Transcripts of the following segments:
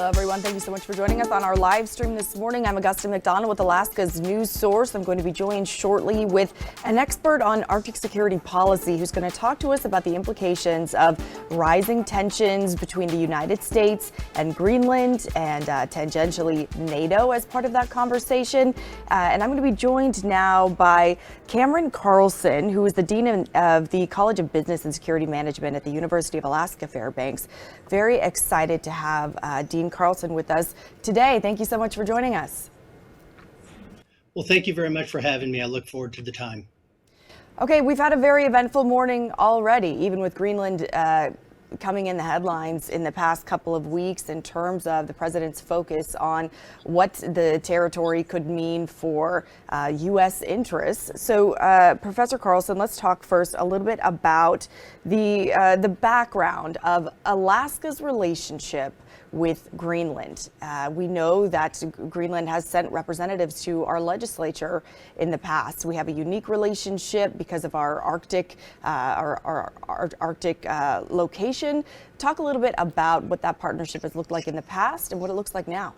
Hello, everyone. Thank you so much for joining us on our live stream this morning. I'm Augusta McDonnell with Alaska's news source. I'm going to be joined shortly with an expert on Arctic security policy who's going to talk to us about the implications of rising tensions between the United States and Greenland and tangentially NATO as part of that conversation. And I'm going to be joined now by Cameron Carlson, who is the Dean of the College of Business and Security Management at the University of Alaska-Fairbanks. Very excited to have Dean Carlson with us today. Thank you so much for joining us. Well, thank you very much for having me. I look forward to the time. Okay, we've had a very eventful morning already, even with Greenland coming in the headlines in the past couple of weeks in terms of the president's focus on what the territory could mean for U.S. interests. So, Professor Carlson, let's talk first a little bit about the background of Alaska's relationship with Greenland. We know that Greenland has sent representatives to our legislature in the past. We have a unique relationship because of our Arctic, location. Talk a little bit about what that partnership has looked like in the past and what it looks like now.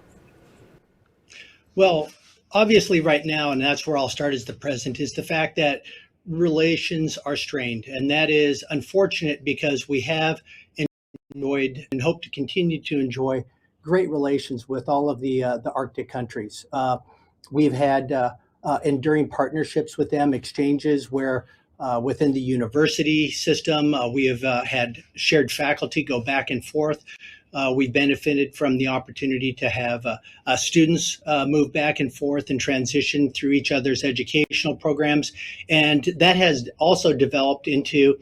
Well, obviously right now, and that's where I'll start as the present, is the fact that relations are strained. And that is unfortunate because we have enjoyed and hope to continue to enjoy great relations with all of the Arctic countries. We've had enduring partnerships with them, exchanges where within the university system, we have had shared faculty go back and forth. We've benefited from the opportunity to have students move back and forth and transition through each other's educational programs. And that has also developed into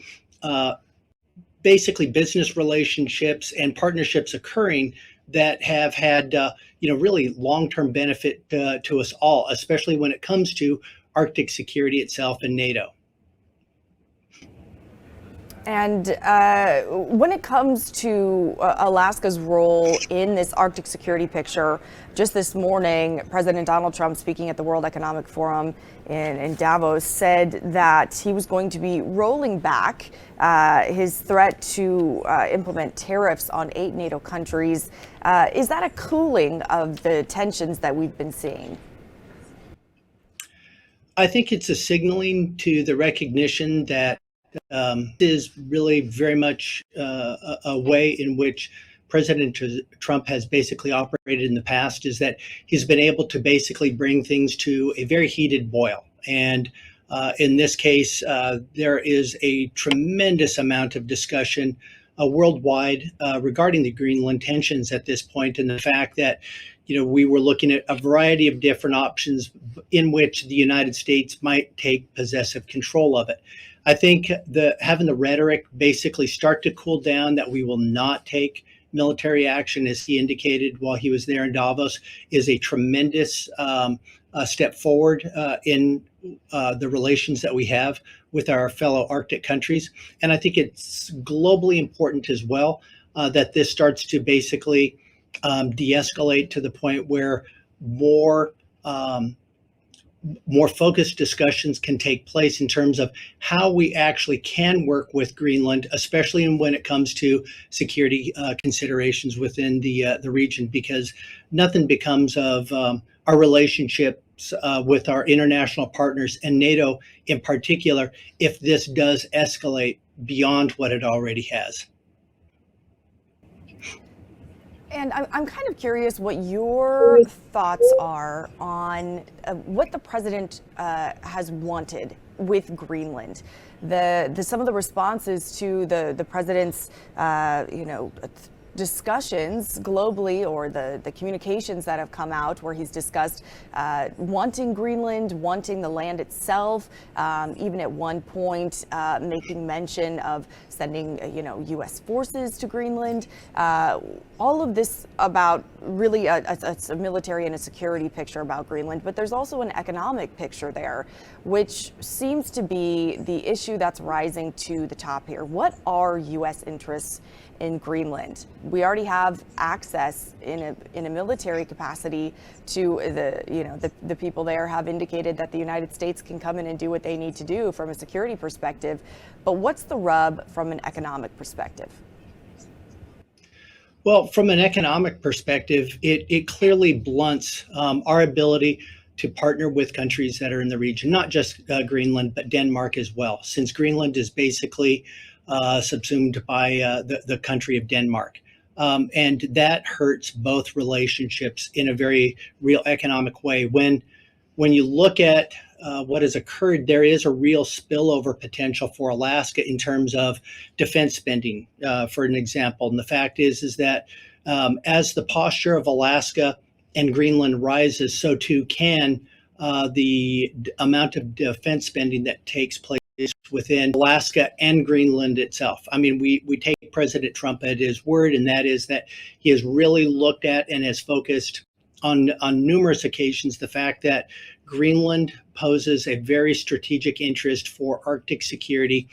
basically business relationships and partnerships occurring that have had, really long-term benefit to us all, especially when it comes to Arctic security itself and NATO. And when it comes to Alaska's role in this Arctic security picture, just this morning, President Donald Trump, speaking at the World Economic Forum in Davos, said that he was going to be rolling back his threat to implement tariffs on 8 NATO countries. Is that a cooling of the tensions that we've been seeing? I think it's a signaling to the recognition that is really very much a way in which President Trump has basically operated in the past, is that he's been able to basically bring things to a very heated boil. And in this case, there is a tremendous amount of discussion worldwide regarding the Greenland tensions at this point, and the fact that we were looking at a variety of different options in which the United States might take possessive control of it. I think having the rhetoric basically start to cool down, that we will not take military action, as he indicated while he was there in Davos, is a tremendous step forward in the relations that we have with our fellow Arctic countries. And I think it's globally important as well that this starts to basically de-escalate to the point where more focused discussions can take place in terms of how we actually can work with Greenland, especially when it comes to security considerations within the region, because nothing becomes of our relationships with our international partners and NATO in particular if this does escalate beyond what it already has. And I'm kind of curious what your thoughts are on what the president has wanted with Greenland. Some of the responses to the president's, discussions globally, or the communications that have come out where he's discussed wanting Greenland, wanting the land itself, even at one point making mention of sending U.S. forces to Greenland. All of this about really a military and a security picture about Greenland, but there's also an economic picture there, which seems to be the issue that's rising to the top here. What are U.S. interests in Greenland? We already have access in a military capacity to the people there have indicated that the United States can come in and do what they need to do from a security perspective. But what's the rub from an economic perspective? Well, from an economic perspective, it clearly blunts our ability to partner with countries that are in the region, not just Greenland, but Denmark as well, since Greenland is basically subsumed by the country of Denmark. And that hurts both relationships in a very real economic way. When you look at what has occurred, there is a real spillover potential for Alaska in terms of defense spending, for an example. And the fact is that as the posture of Alaska and Greenland rises, so too can the amount of defense spending that takes place within Alaska and Greenland itself. I mean, we take President Trump at his word, and that is that he has really looked at and has focused on numerous occasions the fact that Greenland poses a very strategic interest for Arctic security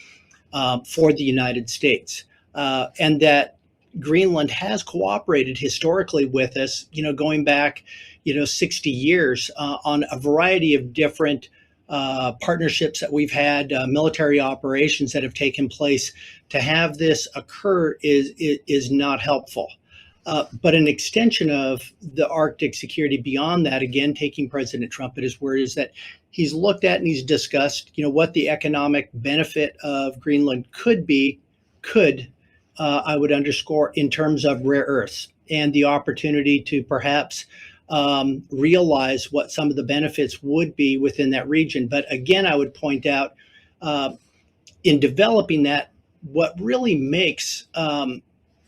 for the United States, and that Greenland has cooperated historically with us, going back, 60 years on a variety of different partnerships that we've had, military operations that have taken place. To have this occur is not helpful. But an extension of the Arctic security beyond that, again, taking President Trump at his word, is that he's looked at and he's discussed, what the economic benefit of Greenland could, I would underscore, in terms of rare earths and the opportunity to perhaps realize what some of the benefits would be within that region. But again, I would point out in developing that, what really makes the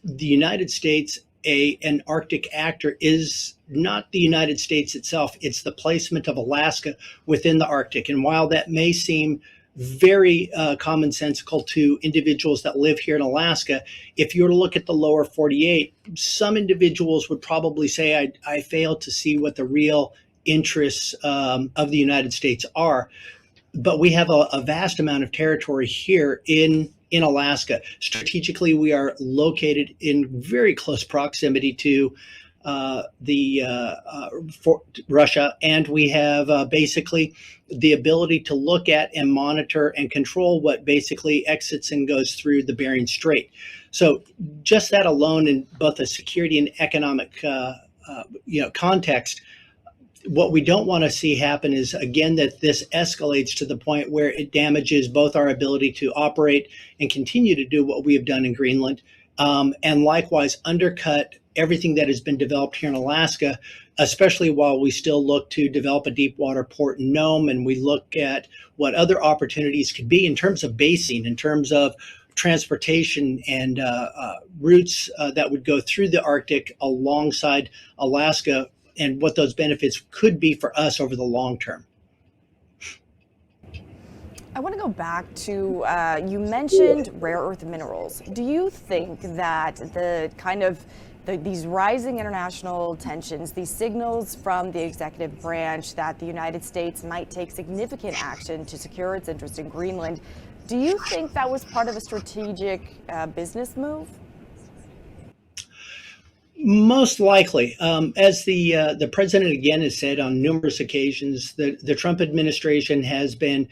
United States an Arctic actor is not the United States itself, it's the placement of Alaska within the Arctic. And while that may seem very commonsensical to individuals that live here in Alaska, if you were to look at the lower 48, some individuals would probably say, I fail to see what the real interests of the United States are. But we have a vast amount of territory here in Alaska. Strategically, we are located in very close proximity to Russia, and we have basically the ability to look at and monitor and control what basically exits and goes through the Bering Strait. So just that alone, in both a security and economic context, what we don't want to see happen is, again, that this escalates to the point where it damages both our ability to operate and continue to do what we have done in Greenland, and likewise undercut everything that has been developed here in Alaska, especially while we still look to develop a deep water port in Nome, and we look at what other opportunities could be in terms of basing, in terms of transportation and routes that would go through the Arctic alongside Alaska, and what those benefits could be for us over the long term. I want to go back to, you mentioned rare earth minerals. Do you think that these rising international tensions, these signals from the executive branch that the United States might take significant action to secure its interest in Greenland, do you think that was part of a strategic business move? Most likely. As the president again has said on numerous occasions, the Trump administration has been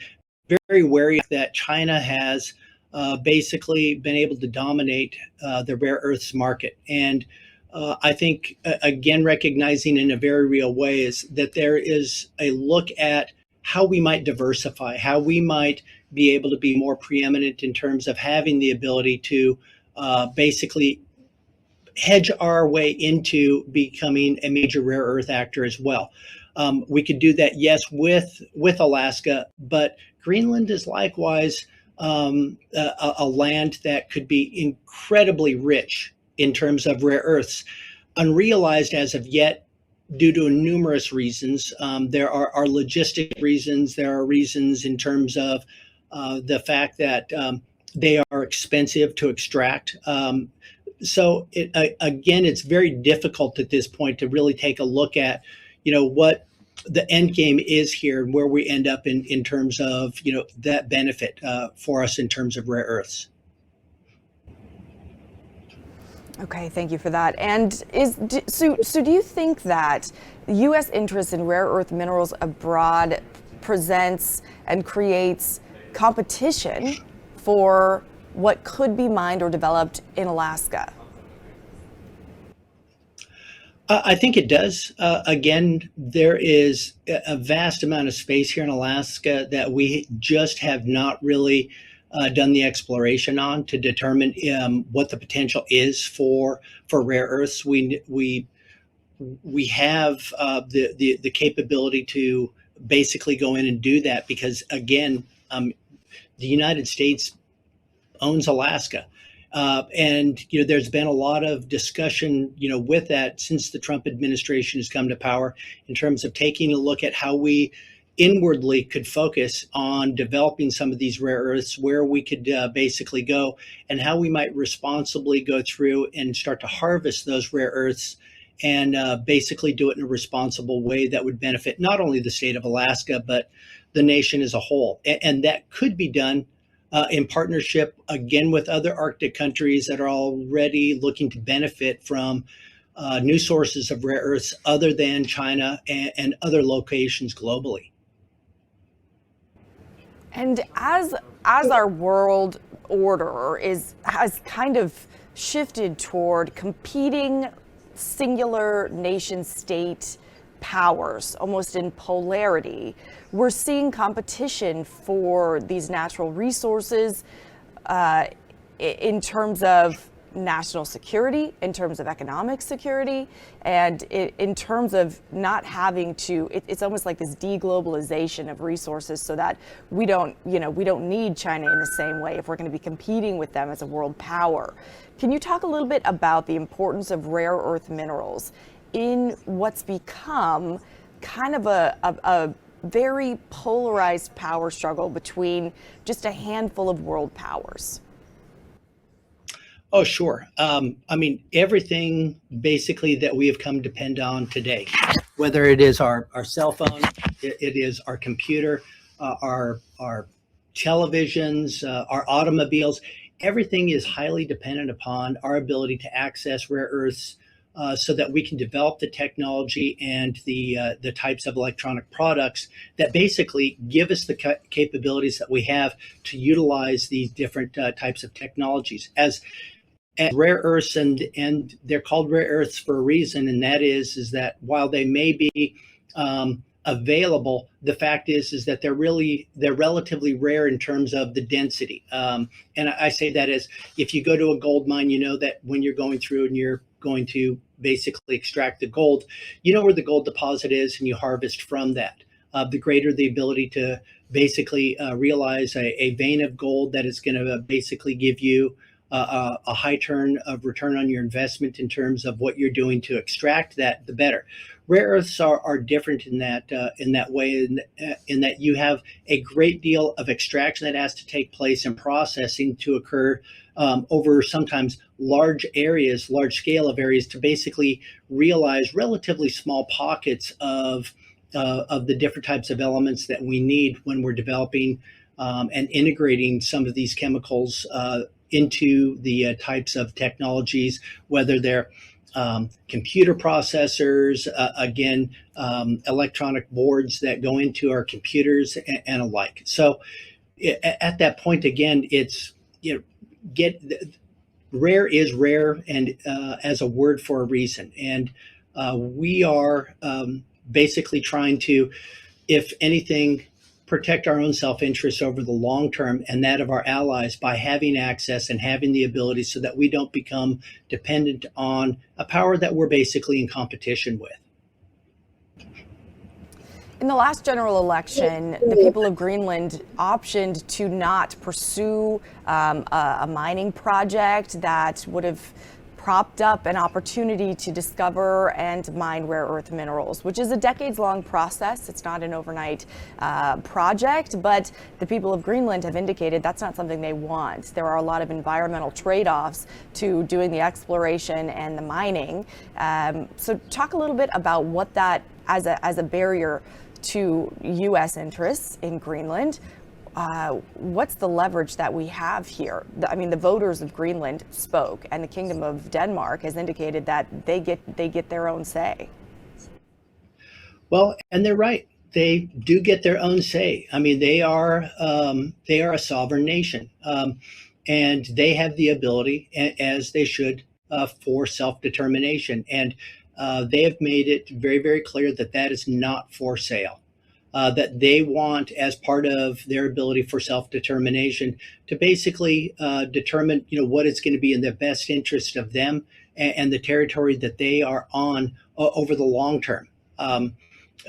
very wary that China has basically been able to dominate the rare earths market. And I think, again, recognizing in a very real way is that there is a look at how we might diversify, how we might be able to be more preeminent in terms of having the ability to basically hedge our way into becoming a major rare earth actor as well. We could do that, yes, with Alaska, but Greenland is likewise a land that could be incredibly rich in terms of rare earths, unrealized as of yet due to numerous reasons. There are logistic reasons. There are reasons in terms of the fact that they are expensive to extract. So again, it's very difficult at this point to really take a look at, what the end game is here and where we end up in terms of, that benefit for us in terms of rare earths. Okay, thank you for that. And so do you think that U.S. interest in rare earth minerals abroad presents and creates competition for what could be mined or developed in Alaska? I think it does. Again, there is a vast amount of space here in Alaska that we just have not really done the exploration on to determine what the potential is for rare earths. We have the capability to basically go in and do that because again, the United States owns Alaska. And there's been a lot of discussion, with that since the Trump administration has come to power, in terms of taking a look at how we inwardly could focus on developing some of these rare earths, where we could basically go, and how we might responsibly go through and start to harvest those rare earths, and basically do it in a responsible way that would benefit not only the state of Alaska, but the nation as a whole. And that could be done in partnership, again, with other Arctic countries that are already looking to benefit from new sources of rare earths other than China and other locations globally. And as our world order has kind of shifted toward competing singular nation state powers, almost in polarity, we're seeing competition for these natural resources in terms of national security, in terms of economic security, and in terms of not having to, it's almost like this deglobalization of resources, so that we don't need China in the same way if we're going to be competing with them as a world power. Can you talk a little bit about the importance of rare earth minerals in what's become kind of a very polarized power struggle between just a handful of world powers? Oh, sure. Everything basically that we have come to depend on today, whether it is our cell phone, it is our computer, our televisions, our automobiles, everything is highly dependent upon our ability to access rare earths, so that we can develop the technology and the types of electronic products that basically give us the capabilities that we have to utilize these different types of technologies as rare earths, and they're called rare earths for a reason, and that is that while they may be available, the fact is that they're relatively rare in terms of the density. And I say that as, if you go to a gold mine, you know that when you're going through and you're going to basically extract the gold, you know where the gold deposit is, and you harvest from that. The greater the ability to basically realize a vein of gold that is going to basically give you a high return on your investment in terms of what you're doing to extract that, the better. Rare earths are different in that way, in that you have a great deal of extraction that has to take place and processing to occur over sometimes large scale of areas, to basically realize relatively small pockets of the different types of elements that we need when we're developing and integrating some of these chemicals into the types of technologies, whether they're computer processors, electronic boards that go into our computers and alike. So at that point, again, it's, rare is rare, and as a word for a reason. And we are basically trying to, if anything, protect our own self-interest over the long term and that of our allies by having access and having the ability, so that we don't become dependent on a power that we're basically in competition with. In the last general election, the people of Greenland optioned to not pursue a mining project that would have propped up an opportunity to discover and mine rare earth minerals, which is a decades-long process. It's not an overnight project, but the people of Greenland have indicated that's not something they want. There are a lot of environmental trade-offs to doing the exploration and the mining. So talk a little bit about what that, as a barrier to U.S. interests in Greenland. What's the leverage that we have here? The voters of Greenland spoke, and the Kingdom of Denmark has indicated that they get their own say. Well, and they're right. They do get their own say. They are a sovereign nation, and they have the ability, as they should, for self-determination. And they have made it very, very clear that that is not for sale. That they want, as part of their ability for self-determination, to basically determine, what is going to be in the best interest of them and the territory that they are on over the long term.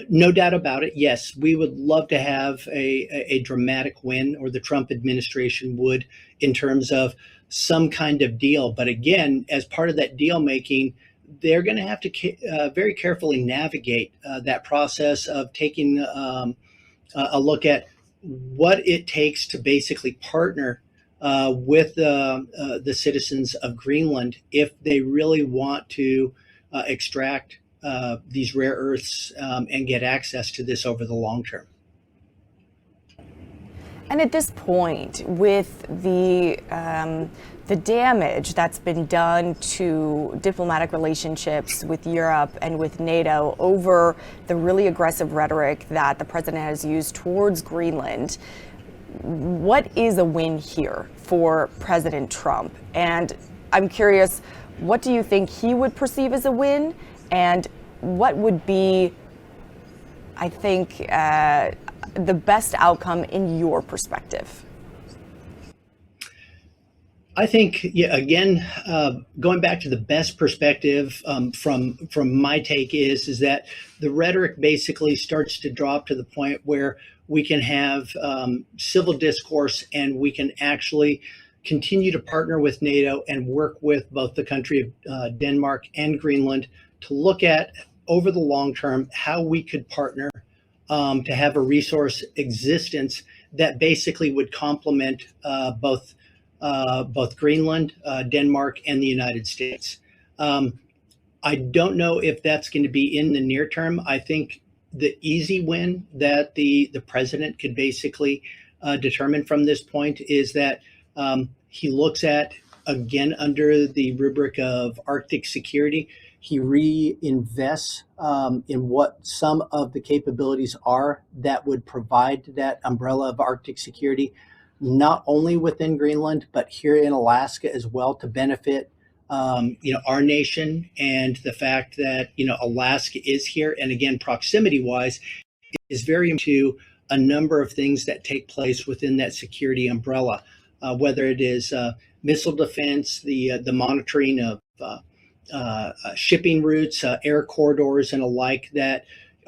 No doubt about it. Yes, we would love to have a dramatic win, or the Trump administration would, in terms of some kind of deal. But again, as part of that deal making, they're going to have to very carefully navigate that process of taking a look at what it takes to basically partner with the citizens of Greenland if they really want to extract these rare earths and get access to this over the long term. And at this point, with the damage that's been done to diplomatic relationships with Europe and with NATO over the really aggressive rhetoric that the president has used towards Greenland, what is a win here for President Trump? And I'm curious, what do you think he would perceive as a win? And what would be, I think, the best outcome in your perspective? I think, again, going back to the best perspective from my take is that the rhetoric basically starts to drop to the point where we can have civil discourse, and we can actually continue to partner with NATO and work with both the country of Denmark and Greenland to look at, over the long term, how we could partner to have a resource existence that basically would complement both Greenland, Denmark, and the United States. I don't know if that's going to be in the near term. I think the easy win that the president could basically determine from this point is that he looks at, again, under the rubric of Arctic security, he reinvests in what some of the capabilities are that would provide that umbrella of Arctic security, not only within Greenland, but here in Alaska as well, to benefit our nation, and the fact that Alaska is here, and again, proximity-wise, is very into a number of things that take place within that security umbrella, whether it is missile defense, the monitoring of shipping routes, air corridors, and alike, that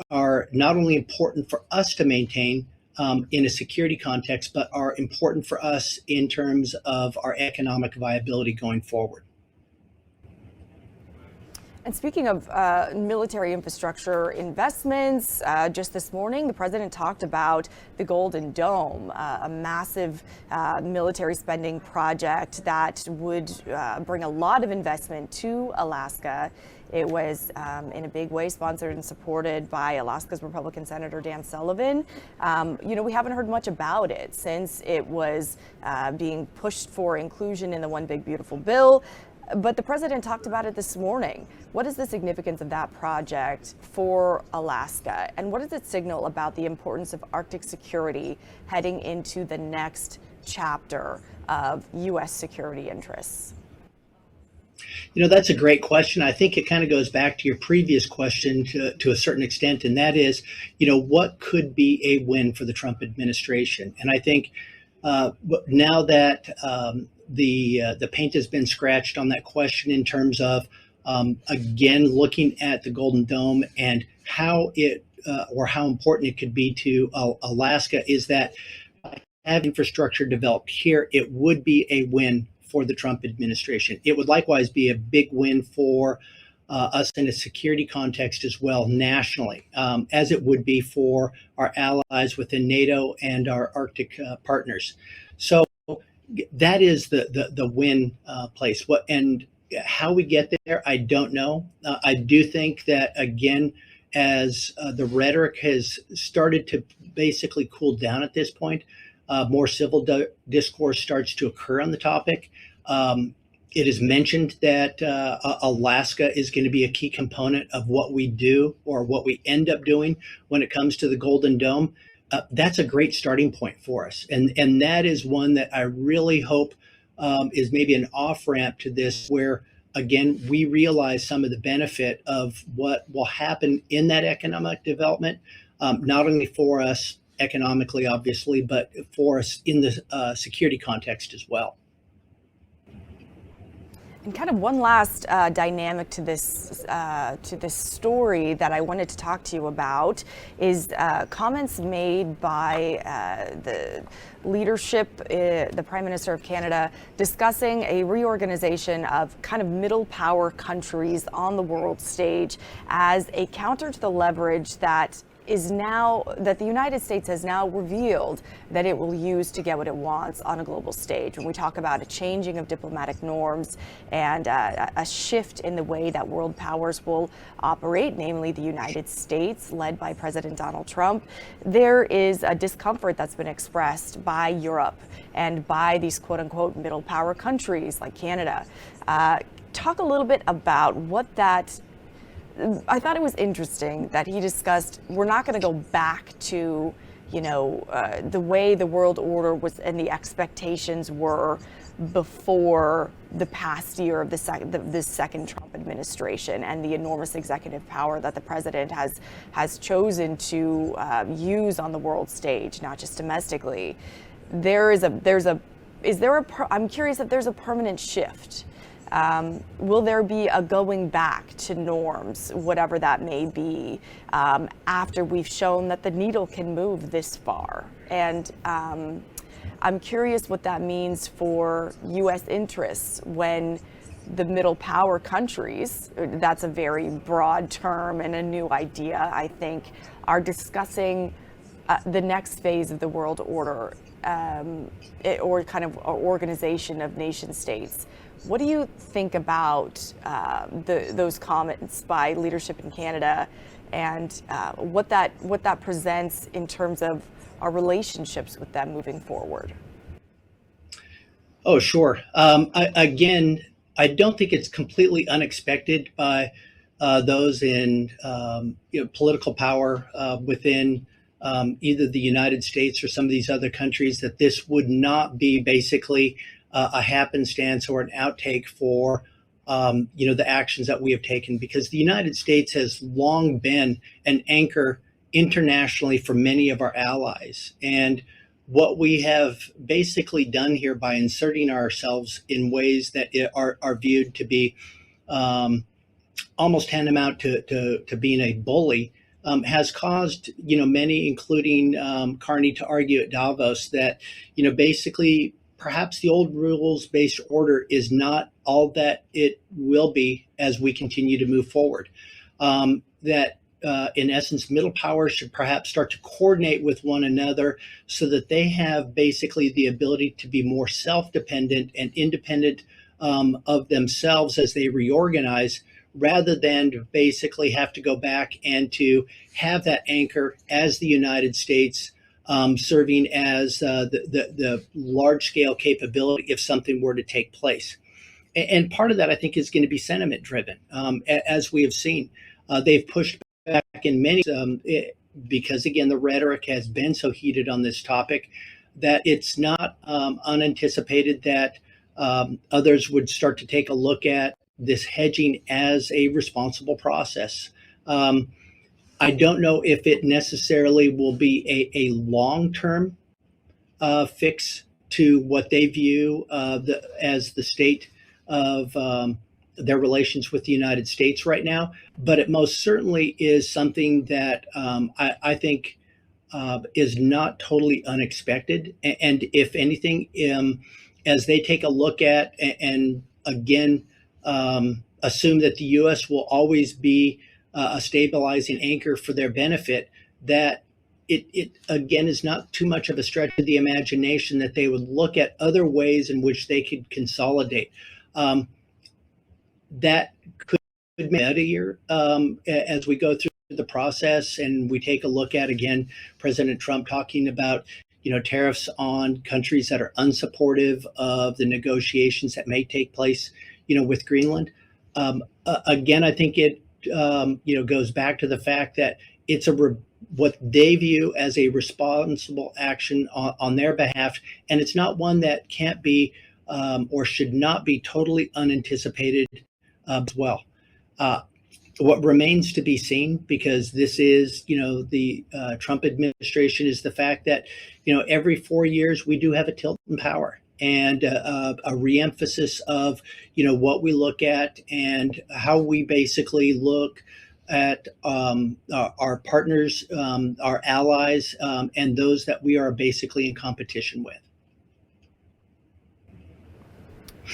are not only important for us to maintain in a security context, but are important for us in terms of our economic viability going forward. And speaking of military infrastructure investments, just this morning, the president talked about the Golden Dome, a massive military spending project that would bring a lot of investment to Alaska. It was in a big way sponsored and supported by Alaska's Republican Senator Dan Sullivan. We haven't heard much about it since it was being pushed for inclusion in the One Big Beautiful Bill. But the president talked about it this morning. What is the significance of that project for Alaska? And what does it signal about the importance of Arctic security heading into the next chapter of U.S. security interests? That's a great question. I think it kind of goes back to your previous question to a certain extent, and that is, what could be a win for the Trump administration? And I think now that the paint has been scratched on that question in terms of, again, looking at the Golden Dome and how it or how important it could be to Alaska, is that having infrastructure developed here, it would be a win for the Trump administration. It would likewise be a big win for us in a security context as well, nationally, as it would be for our allies within NATO and our Arctic partners. So that is the win place. And how we get there, I don't know. I do think that, again, as the rhetoric has started to basically cool down at this point, more civil discourse starts to occur on the topic. It is mentioned that Alaska is going to be a key component of what we do, or what we end up doing when it comes to the Golden Dome. That's a great starting point for us. And that is one that I really hope is maybe an off-ramp to this, where, again, we realize some of the benefit of what will happen in that economic development, not only for us economically, obviously, but for us in the security context as well. And kind of one last dynamic to this story that I wanted to talk to you about is comments made by the leadership, the Prime Minister of Canada, discussing a reorganization of kind of middle power countries on the world stage as a counter to the leverage that the United States has now revealed that it will use to get what it wants on a global stage. When we talk about a changing of diplomatic norms and a shift in the way that world powers will operate, namely the United States, led by President Donald Trump, there is a discomfort that's been expressed by Europe and by these quote unquote middle power countries like Canada. Talk a little bit about what that. I thought it was interesting that he discussed we're not going to go back to, the way the world order was and the expectations were before the past year of the second Trump administration and the enormous executive power that the president has chosen to use on the world stage, not just domestically. I'm curious if there's a permanent shift. Will there be a going back to norms, whatever that may be, after we've shown that the needle can move this far? And I'm curious what that means for U.S. interests when the middle power countries, that's a very broad term and a new idea, I think, are discussing the next phase of the world order or kind of organization of nation states. What do you think about those comments by leadership in Canada and what that presents in terms of our relationships with them moving forward? Oh, sure. I don't think it's completely unexpected by those in political power within either the United States or some of these other countries that this would not be basically a happenstance or an outtake for the actions that we have taken, because the United States has long been an anchor internationally for many of our allies. And what we have basically done here by inserting ourselves in ways that are viewed to be almost tantamount to being a bully has caused many, including Carney, to argue at Davos that basically perhaps the old rules-based order is not all that it will be as we continue to move forward. In essence, middle powers should perhaps start to coordinate with one another so that they have basically the ability to be more self-dependent and independent of themselves as they reorganize, rather than to basically have to go back and to have that anchor as the United States serving as the large-scale capability if something were to take place. And part of that, I think, is going to be sentiment-driven, as we have seen. They've pushed back in many, because, again, the rhetoric has been so heated on this topic that it's not unanticipated that others would start to take a look at this hedging as a responsible process. I don't know if it necessarily will be a long-term fix to what they view as the state of their relations with the United States right now, but it most certainly is something that I think is not totally unexpected. And if anything, as they take a look at and again assume that the U.S. will always be a stabilizing anchor for their benefit, that it again is not too much of a stretch of the imagination that they would look at other ways in which they could consolidate. That could be a year as we go through the process and we take a look at, again, President Trump talking about tariffs on countries that are unsupportive of the negotiations that may take place with Greenland. Again, I think it goes back to the fact that it's what they view as a responsible action on their behalf, and it's not one that can't be or should not be totally unanticipated as well. What remains to be seen, because this is, the Trump administration, is the fact that, every 4 years we do have a tilt in power and a reemphasis of, what we look at and how we basically look at our partners, our allies, and those that we are basically in competition with.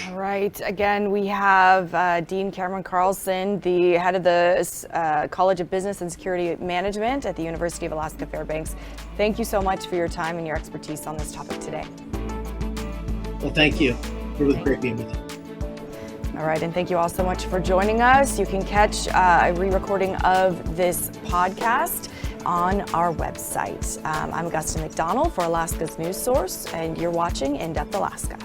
All right. Again, we have Dean Cameron Carlson, the head of the College of Business and Security Management at the University of Alaska-Fairbanks. Thank you so much for your time and your expertise on this topic today. Well, thank you. It was great being with you. All right, and thank you all so much for joining us. You can catch a re-recording of this podcast on our website. I'm Augusta McDonnell for Alaska's News Source, and you're watching In Depth Alaska.